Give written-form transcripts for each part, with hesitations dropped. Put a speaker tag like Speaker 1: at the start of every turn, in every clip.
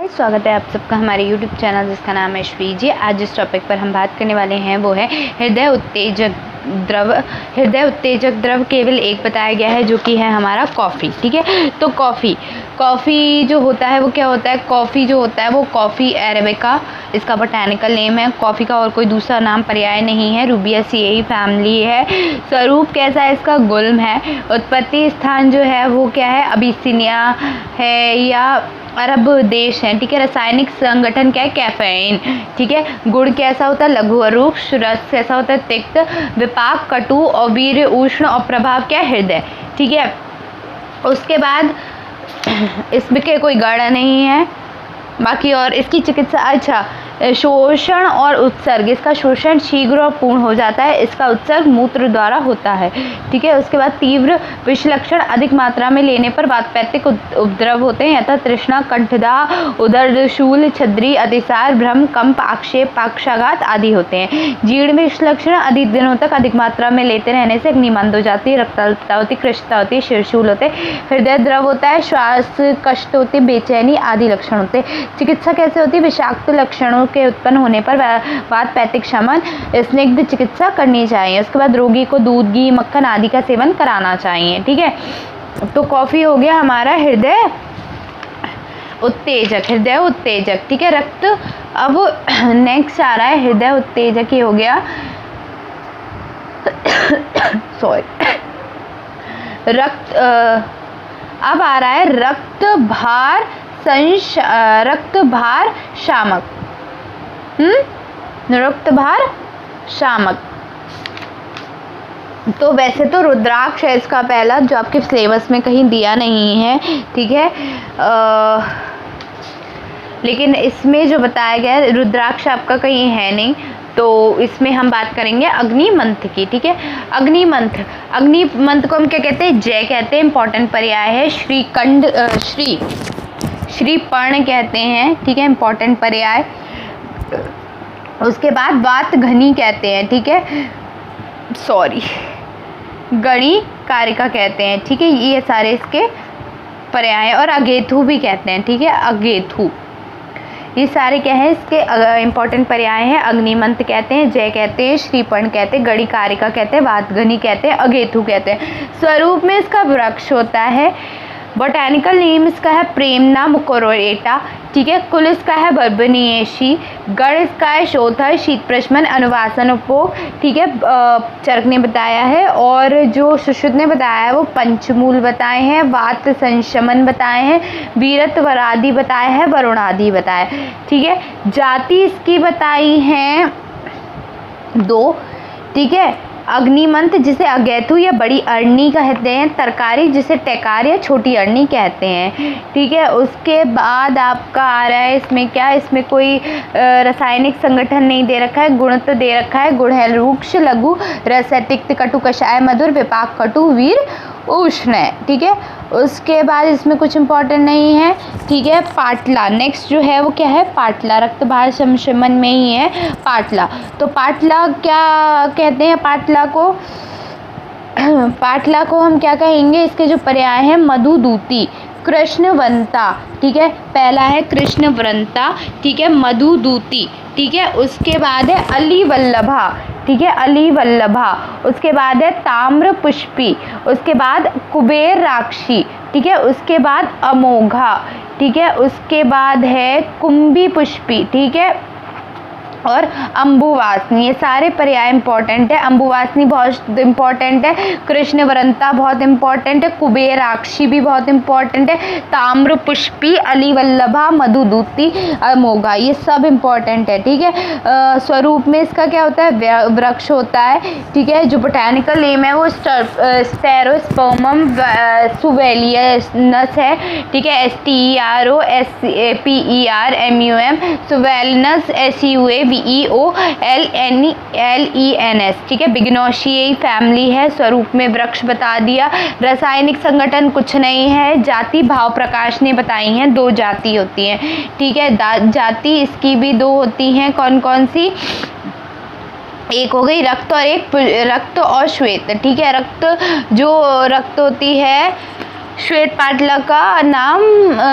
Speaker 1: स्वागत है आप सबका हमारे YouTube चैनल जिसका नाम है श्री जी। आज जिस टॉपिक पर हम बात करने वाले हैं वो है हृदय उत्तेजक द्रव। हृदय उत्तेजक द्रव केवल एक बताया गया है जो कि है हमारा कॉफ़ी। ठीक है, तो कॉफ़ी जो होता है वो क्या होता है, कॉफ़ी जो होता है वो कॉफ़ी अरेबिका इसका बोटैनिकल नेम है। कॉफ़ी का और कोई दूसरा नाम पर्याय नहीं है। रूबिएसिएई फैमिली है। स्वरूप कैसा है इसका, गुल्म है। उत्पत्ति स्थान जो है वो क्या है, अबिसिनिया है या अरब देश हैं। ठीक है, रासायनिक संगठन क्या है, कैफीन। ठीक है, गुण कैसा होता है, लघु और रुक्ष। रस कैसा होता है, तिक्त। विपाक कटु और वीर उष्ण और प्रभाव क्या है, हृदय। ठीक है, उसके बाद इसमें के कोई गढ़ नहीं है बाकी। और इसकी चिकित्सा, अच्छा, शोषण और उत्सर्ग, इसका शोषण शीघ्र और पूर्ण हो जाता है। इसका उत्सर्ग मूत्र द्वारा होता है। ठीक है, उसके बाद तीव्र विषलक्षण अधिक मात्रा में लेने पर वातपैत्तिक उपद्रव होते हैं यथा तृष्णा, कंठदाह, उदरशूल, छद्री, अतिसार, भ्रम, कंप, आक्षेप, पक्षाघात आदि होते हैं। जीर्ण विषलक्षण अधिक दिनों तक अधिक मात्रा में लेते रहने से अग्निमंद हो जाती है, रक्ताल्पता होती, कृशता होती है, शिरशूल होते, हृदय द्रव होता है, श्वास कष्ट होते, बेचैनी आदि लक्षण होते हैं। चिकित्सा कैसे होती है, विषाक्त लक्षणों के उत्पन्न होने पर वातपैत्तिक शमन स्निग्ध चिकित्सा करनी चाहिए। उसके बाद रोगी को दूध, घी, मक्खन आदि का सेवन कराना चाहिए। ठीक है, तो कॉफी हो गया हमारा हृदय उत्तेजक। हृदय उत्तेजक, ठीक है। रक्त, अब नेक्स्ट आ रहा है हृदय उत्तेजक ही हो गया सॉरी रक्त, अब आ रहा है रक्त भार शामक। रक्त भार शामक। तो वैसे तो रुद्राक्ष है इसका पहला, जो आपके सिलेबस में कहीं दिया नहीं है। ठीक है, लेकिन इसमें जो बताया गया है रुद्राक्ष आपका कहीं है नहीं, तो इसमें हम बात करेंगे अग्निमंथ की। ठीक है, अग्निमंथ को हम क्या कहते हैं, जय कहते हैं, इंपॉर्टेंट पर्याय है। श्रीकंड, श्रीपर्ण कहते हैं। ठीक है, इंपॉर्टेंट पर्याय। उसके बाद वात घनी कहते हैं। ठीक है, सॉरी, गणी कारिका कहते हैं। ठीक है, ये सारे इसके पर्याय। और अगेथु भी कहते हैं। ठीक है, अगेथु, ये सारे क्या है इसके इंपॉर्टेंट पर्याय हैं। अग्निमंथ कहते हैं, जय कहते हैं, श्रीपर्ण कहते हैं, गणी कारिका कहते हैं, वातघनी कहते हैं, अगेथु कहते हैं। स्वरूप में इसका वृक्ष होता है। बोटैनिकल नेम इसका है प्रेमना मुकोरेटा। ठीक है, कुल इसका है बर्बनिएशी। गण इसका है शोथर, शीत प्रशमन, अनुवासन उपभोग। ठीक है, चरक ने बताया है। और जो सुश्रुत ने बताया है वो पंचमूल बताए हैं, वात संशमन बताए हैं, वीरत वरादि बताया है, वरुणादि बताया। ठीक है, जाति इसकी बताई हैं 2। ठीक है, अग्निमंथ जिसे अगेथु या बड़ी अरणी कहते हैं, तरकारी जिसे टेकार या छोटी अरणी कहते हैं। ठीक है, उसके बाद आपका आ रहा है इसमें क्या, इसमें कोई रासायनिक संगठन नहीं दे रखा है। गुण तो दे रखा है, गुण है रुक्ष, लघु, रस है, तिक्त, कटु, कषाय, मधुर, विपाक कटु, वीर उष्ण है। ठीक है, उसके बाद इसमें कुछ इंपॉर्टेंट नहीं है। ठीक है, पाटला नेक्स्ट जो है वो क्या है, पाटला, रक्त भार संशमन में ही है पाटला। तो पाटला क्या कहते हैं, पाटला को हम क्या कहेंगे, इसके जो पर्याय हैं मधुदूती, कृष्णवंता। ठीक है, पहला है कृष्णवंता। ठीक है, मधुदूती। ठीक है, उसके बाद है अलीवल्लभा। ठीक है, अलीवल्लभा। उसके बाद है ताम्र पुष्पी। उसके बाद कुबेर राक्षी। ठीक है, उसके बाद अमोघा। ठीक है, उसके बाद है कुंभी पुष्पी। ठीक है, और अम्बुवासनी। ये सारे पर्याय इंपॉर्टेंट है। अम्बुवासनी बहुत इंपॉर्टेंट है, कृष्णवरंता बहुत इंपॉर्टेंट है, कुबेराक्षी भी बहुत इंपॉर्टेंट है, ताम्र पुष्पी, अलीवल्लभा, मधुदूती, अमोघा, ये सब इंपॉर्टेंट है। ठीक है, स्वरूप में इसका क्या होता है, वृक्ष होता है। ठीक है, जो बोटैनिकल नेम है वो स्टेरोस्पर्मम सुवेलियनस है। ठीक है, STEROSPERMUM सुवेलिनस, SUAVEOLNELENS। ठीक है, बिग्नोशिएई फैमिली है। स्वरूप में वृक्ष बता दिया। रासायनिक संगठन कुछ नहीं है। जाति भाव प्रकाश ने बताई हैं, 2 जाति होती हैं। ठीक है, जाति इसकी भी 2 होती हैं। कौन कौन सी, एक हो गई रक्त और एक रक्त और श्वेत। ठीक है, रक्त होती है श्वेत पाटला का नाम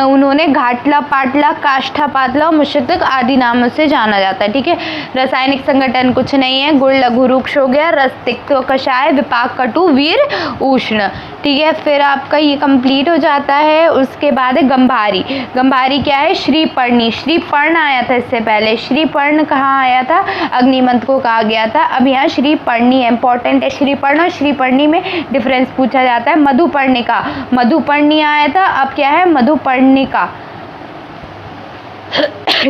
Speaker 1: उन्होंने घाटला, पाटला, काष्ठा पाटला और मुशतक आदि नामों से जाना जाता है। ठीक है, रासायनिक संगठन कुछ नहीं है। गुण लघु रुक्ष हो गया, रस तिक्त कषाय, विपाक कटु, वीर उष्ण। ठीक है, फिर आपका ये कंप्लीट हो जाता है। उसके बाद है गंभारी। गंभारी क्या है? श्रीपर्णी। श्रीपर्ण आया था इससे पहले। श्रीपर्ण कहाँ आया था? अग्निमंथ को कहा गया था। अब यहाँ श्रीपर्णी है, इंपॉर्टेंट है। श्रीपर्ण और श्रीपर्णी में डिफरेंस पूछा जाता है। मधुपर्णिका, मधुपर्णी आया था, अब क्या है? मधुपर्णिका।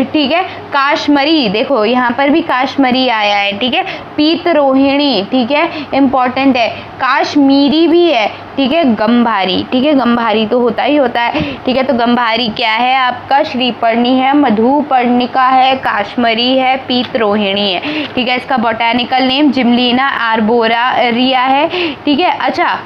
Speaker 1: ठीक है, काश्मरी, देखो यहाँ पर भी काश्मरी आया है। ठीक है, पीत रोहिणी, ठीक है, इंपॉर्टेंट है। काश्मीरी भी है। ठीक है, गंभारी, ठीक है, गंभारी तो होता ही होता है। ठीक है, तो गंभारी क्या है आपका? श्रीपर्णी है, मधुपर्णिका है, काश्मरी है, पीत रोहिणी है। ठीक है, इसका बोटानिकल नेम जिमलिना आर्बोरिया है। ठीक है, अच्छा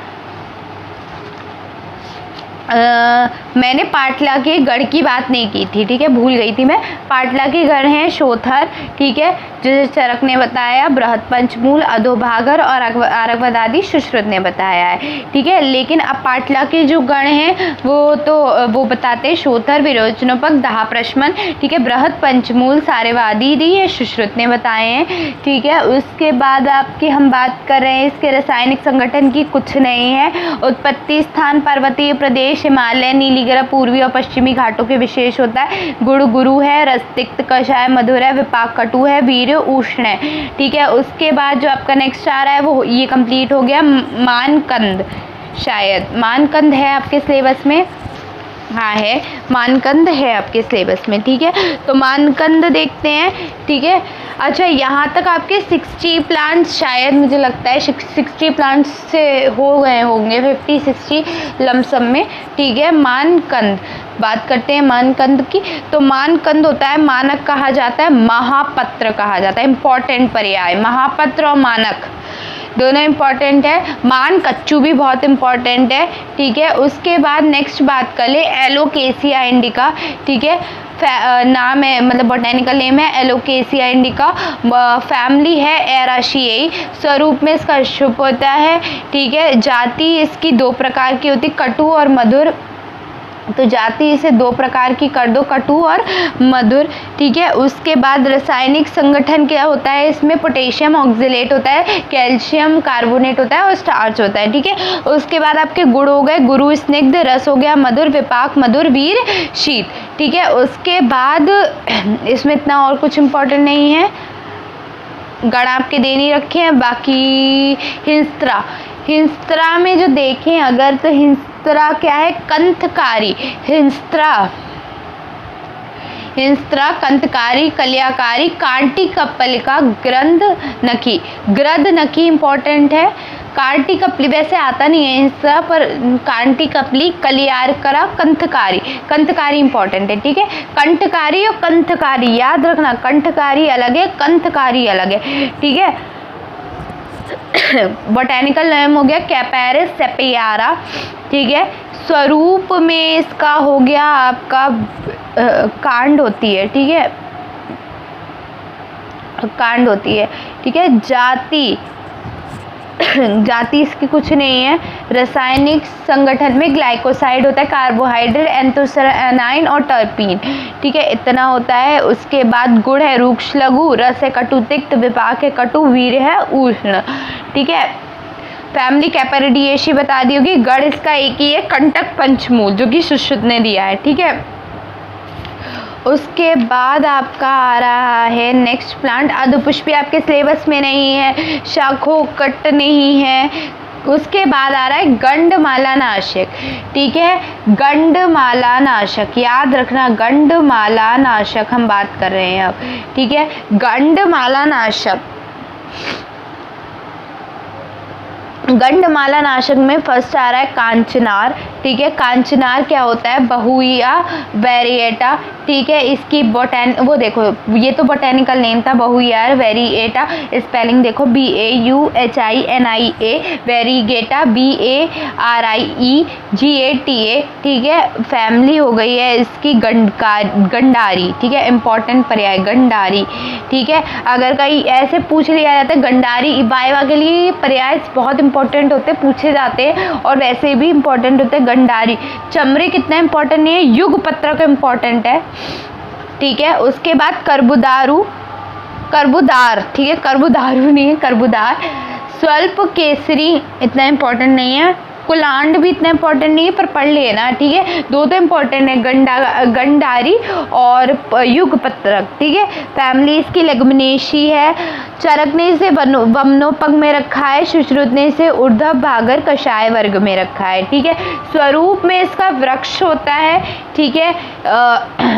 Speaker 1: मैंने पाटला के गढ़ की बात नहीं की थी। ठीक है, भूल गई थी मैं। पाटला के गढ़ हैं शोथर, ठीक है, जैसे चरक ने बताया, बृहद पंचमूल, अधोभागर और आरकवद आदि सुश्रुत ने बताया है। ठीक है, लेकिन अब पाटला के जो गण हैं वो बताते हैं शोथर, विरोचनोपक, दाहप्रश्मन, ठीक है, बृहद पंचमूल, सारेवादी, ये सुश्रुत ने बताए हैं। ठीक है, उसके बाद आपकी हम बात कर रहे हैं इसके रासायनिक संगठन की कुछ नहीं है। उत्पत्ति स्थान पर्वतीय प्रदेश, हिमालय, नीलीग्रह, पूर्वी और पश्चिमी घाटों के विशेष होता है। गुण गुरु है, रस तिक्त कषाय मधुर है, विपाक कटु है, वीर उष्ण है। ठीक है, उसके बाद जो आपका नेक्स्ट आ रहा है वो ये कंप्लीट हो गया। मानकंद, शायद मानकंद है आपके सिलेबस में। हाँ है, मानकंद है आपके सिलेबस में। ठीक है, तो मानकंद देखते हैं। ठीक है, अच्छा यहाँ तक आपके 60 प्लांट्स, शायद मुझे लगता है 60 प्लांट्स से हो गए होंगे, 50-60 लमसम में। ठीक है, मानकंद बात करते हैं मानकंद की। तो मानकंद होता है, मानक कहा जाता है, महापत्र कहा जाता है। इंपॉर्टेंट पर्याय, महापत्र और मानक दोनों इम्पॉर्टेंट है। मान कच्चू भी बहुत इम्पॉर्टेंट है। ठीक है, उसके बाद नेक्स्ट बात कर ले एलोकेसिया इंडिका। ठीक है, नाम है, मतलब बोटेनिकल नेम है एलोकेसिया इंडिका। फैमिली है एराशियाई। स्वरूप में इसका शुभ होता है। ठीक है, जाति इसकी 2 प्रकार की होती, कटु और मधुर। तो जाति इसे 2 प्रकार की कर दो, कटु और मधुर। ठीक है, उसके बाद रासायनिक संगठन क्या होता है इसमें? पोटेशियम ऑक्जेलेट होता है, कैल्शियम कार्बोनेट होता है और स्टार्च होता है। ठीक है, उसके बाद आपके गुण हो गए, गुरु स्निग्ध, रस हो गया मधुर, विपाक मधुर, वीर शीत। ठीक है, उसके बाद इसमें इतना और कुछ इम्पोर्टेंट नहीं है, गण आपके दे नहीं रखे हैं। बाकी हिंस्त्रा, हिंस्त्रा में जो देखें अगर तो हिंस्त्रा क्या है? कंथकारी। हिंस्त्रा कंथकारी, कल्याकारी, कांटी कपलिका, ग्रंथ नखी। ग्रद नखी इंपॉर्टेंट है। कांटी कपली वैसे आता नहीं है हिंस्त्रा, पर कांटी कपली, कलियारकरा, कंथकारी। कंथकारी इंपॉर्टेंट है। ठीक है, कंठकारी और कंथकारी याद रखना, कंठकारी अलग है, कंथकारी अलग है। ठीक है, बोटेनिकल नेम हो गया कैपेरिस सेपियारा। ठीक है, स्वरूप में इसका हो गया आपका कांड होती है। ठीक है, कांड होती है। ठीक है, जाति इसकी कुछ नहीं है। रासायनिक संगठन में ग्लाइकोसाइड होता है, कार्बोहाइड्रेट, एंथोसायानिन और टर्पीन। ठीक है, इतना होता है। उसके बाद गुण है रुक्ष लघु, रस है कटु तिक्त, विपाक है कटु, वीर है उष्ण। ठीक है, फैमिली कैपेरिडिएशी बता दी होगी। गढ़ इसका एक ही है, कंटक पंचमूल, जो कि सुश्रुत ने दिया है। ठीक है, उसके बाद आपका आ रहा है नेक्स्ट प्लांट, अधपुष्पी आपके सिलेबस में नहीं है, शाखोकट नहीं है। उसके बाद आ रहा है गंडमाला नाशक। ठीक है, गंडमाला नाशक याद रखना, गंडमाला नाशक हम बात कर रहे हैं अब। ठीक है, गंडमाला नाशक, गंडमाला नाशक में फर्स्ट आ रहा है कांचनार। ठीक है, कांचनार क्या होता है? बहुइया वेरिएटा। ठीक है, इसकी वो देखो, ये तो बोटेनिकल नेम था, बहुइया वेरिएटा। स्पेलिंग देखो, BAUHINIA, वेरिगेटा, BARIEGATA। ठीक है, फैमिली हो गई है इसकी गंडारी। ठीक है, इंपॉर्टेंट पर्याय गंडारी। ठीक है, अगर कहीं ऐसे पूछ लिया जाता है गंडारी, वाइवा के लिए पर्याय बहुत इंपॉर्टेंट होते हैं, पूछे जाते हैं और वैसे भी इंपॉर्टेंट होते हैं। गंडारी, चमड़े कितना इंपॉर्टेंट नहीं है, युग पत्रक इंपॉर्टेंट है, ठीक है। उसके बाद कर्बूदार, ठीक है, कर्बूदारू नहीं है, कर्बूदार। स्वल्प केसरी इतना इंपॉर्टेंट नहीं है, कुलांड भी इतना इंपॉर्टेंट नहीं है पर पढ़ लेना, ठीक है। दो तो इंपॉर्टेंट है, गंडारी और युग पत्रक, ठीक है। फैमिली इसकी लेगुमिनेसी है। चरकने से वमनोपग में रखा है, शुश्रुतने से ऊर्ध्व भागर कषाय वर्ग में रखा है, ठीक है। स्वरूप में इसका वृक्ष होता है, ठीक है।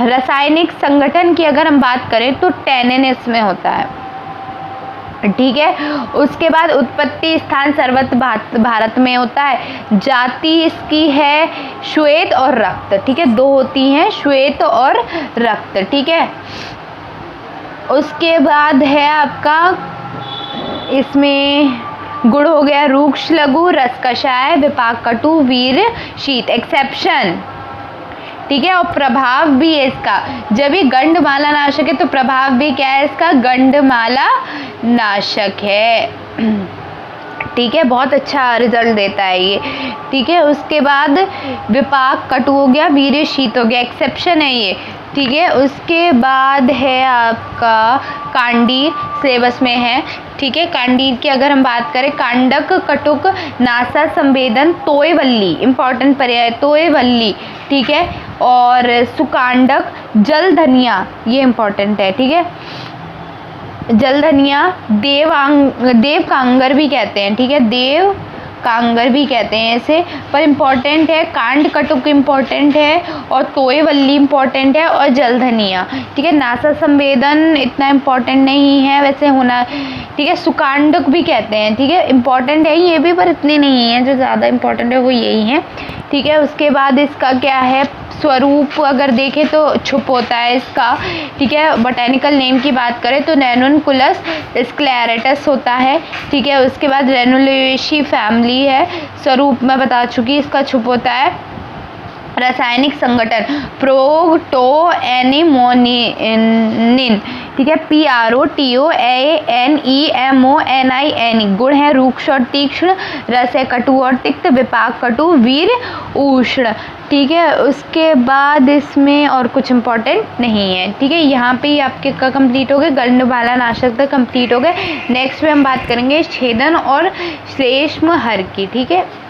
Speaker 1: रासायनिक संगठन की अगर हम बात करें तो टैनिन इसमें होता है, ठीक है। उसके बाद उत्पत्ति स्थान सर्वत्र भारत में होता है। जाति इसकी है श्वेत और रक्त, ठीक है, दो होती हैं, श्वेत और रक्त, ठीक है। उसके बाद है आपका इसमें गुण हो गया रूक्ष लघु, रस कषाय, विपाक कटु, वीर शीत, एक्सेप्शन, ठीक है। और प्रभाव भी है इसका, जब ये गंधमाला नाशक है तो प्रभाव भी क्या है इसका, गंधमाला नाशक है, ठीक है। बहुत अच्छा रिजल्ट देता है ये, ठीक है। उसके बाद विपाक कटु हो गया, वीर शीत हो गया, एक्सेप्शन है ये, ठीक है। उसके बाद है आपका कांडीर, सिलेबस में है, ठीक है। कांडीर की अगर हम बात करें, कांडक, कटुक, नासा संवेदन, तोयवल्ली, इंपॉर्टेंट पर्याय तोयवल्ली, ठीक है। और सुकांडक, जल धनिया, ये इंपॉर्टेंट है, ठीक है। जल धनिया, देव कांगर भी कहते हैं, ठीक है, देव कांगर भी कहते हैं ऐसे, पर इम्पॉर्टेंट है कांड कटुक इम्पॉर्टेंट है और तोयवल्ली इम्पॉर्टेंट है और जल धनिया, ठीक है। नासा संवेदन इतना इम्पॉर्टेंट नहीं है वैसे होना, ठीक है। सुकांडक भी कहते हैं, ठीक है, इम्पॉर्टेंट है ये भी पर इतने नहीं है, जो ज़्यादा इम्पॉर्टेंट है वो यही है, ठीक है। उसके बाद इसका क्या है, स्वरूप अगर देखें तो छुप होता है इसका, ठीक है। बोटेनिकल नेम की बात करें तो रेनुनकुलस स्क्लेरेटस होता है, ठीक है। उसके बाद रेनुलेशी फैमिली है, स्वरूप मैं बता चुकी, इसका छुप होता है। रासायनिक संगठन प्रोटोएनिमोनिन, ठीक है, PROTOANEMONIN। गुण है रूक्ष और तीक्ष्ण, रस है कटु और तिक्त, विपाक कटु, वीर उष्ण, ठीक है। उसके बाद इसमें और कुछ इम्पोर्टेंट नहीं है, ठीक है। यहाँ पे ही आपके का कंप्लीट हो गए, गंधमाला नाशक तक कंप्लीट हो गए। नेक्स्ट में हम बात करेंगे छेदन और श्लेष्म हर की, ठीक है।